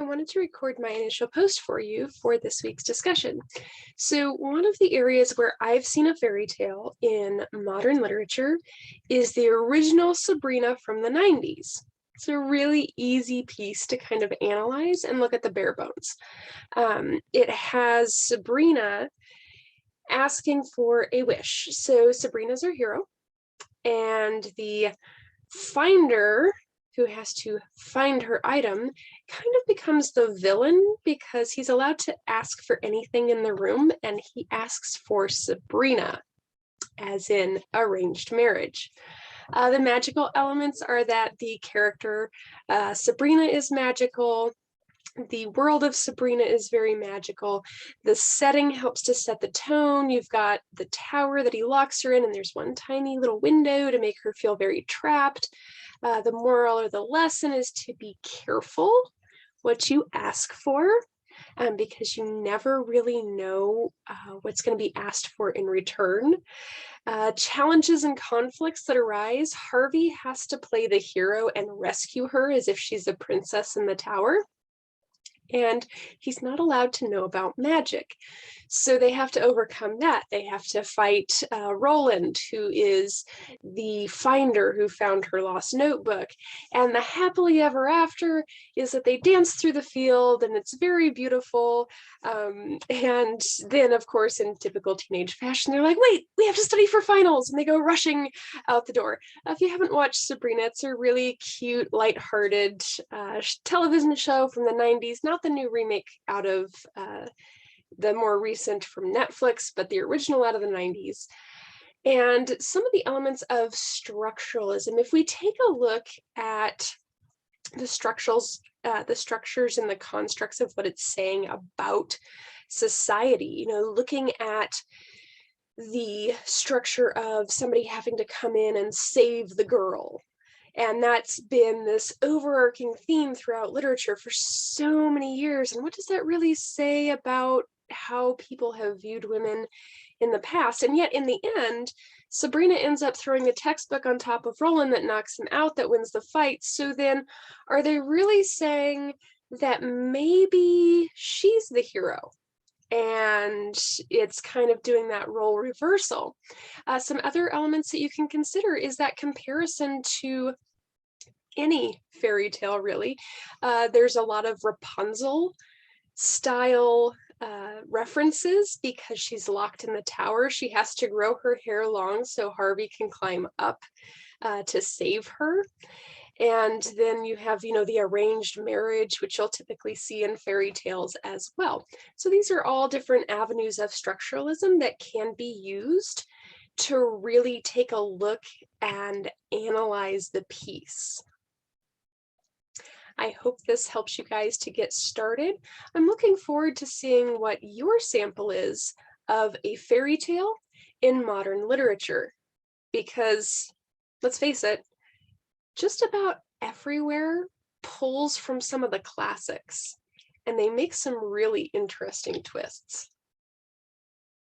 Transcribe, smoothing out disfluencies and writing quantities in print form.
I wanted to record my initial post for you for this week's discussion. So, one of the areas where I've seen a fairy tale in modern literature is the original Sabrina from the 90s. It's a really easy piece to kind of analyze and look at the bare bones. It has Sabrina asking for a wish. So, Sabrina's our hero, and the finder who has to find her item kind of becomes the villain because he's allowed to ask for anything in the room, and he asks for Sabrina, as in arranged marriage. The magical elements are that the character Sabrina is magical. The world of Sabrina is very magical. The setting helps to set the tone. You've got the tower that he locks her in, and there's one tiny little window to make her feel very trapped. The moral or the lesson is to be careful what you ask for, because you never really know what's going to be asked for in return. Challenges and conflicts that arise. Harvey has to play the hero and rescue her as if she's a princess in the tower. And he's not allowed to know about magic. So they have to overcome that. They have to fight Roland, who is the finder who found her lost notebook. And the happily ever after is that they dance through the field, and it's very beautiful. And then, of course, in typical teenage fashion, they're like, wait, we have to study for finals. And they go rushing out the door. If you haven't watched Sabrina, it's a really cute, lighthearted television show from the 90s, not the new remake out of the more recent from Netflix, but the original out of the 90s. And some of the elements of structuralism, if we take a look at the structures and the constructs of what it's saying about society, looking at the structure of somebody having to come in and save the girl. And that's been this overarching theme throughout literature for so many years. And what does that really say about how people have viewed women in the past? And yet, in the end, Sabrina ends up throwing a textbook on top of Roland that knocks him out, that wins the fight. So then, are they really saying that maybe she's the hero? And it's kind of doing that role reversal. Some other elements that you can consider is that comparison to any fairy tale, really. There's a lot of Rapunzel style references because she's locked in the tower. She has to grow her hair long so Harvey can climb up to save her. And then you have, the arranged marriage, which you'll typically see in fairy tales as well. So these are all different avenues of structuralism that can be used to really take a look and analyze the piece. I hope this helps you guys to get started. I'm looking forward to seeing what your sample is of a fairy tale in modern literature, because let's face it, just about everywhere pulls from some of the classics, and they make some really interesting twists.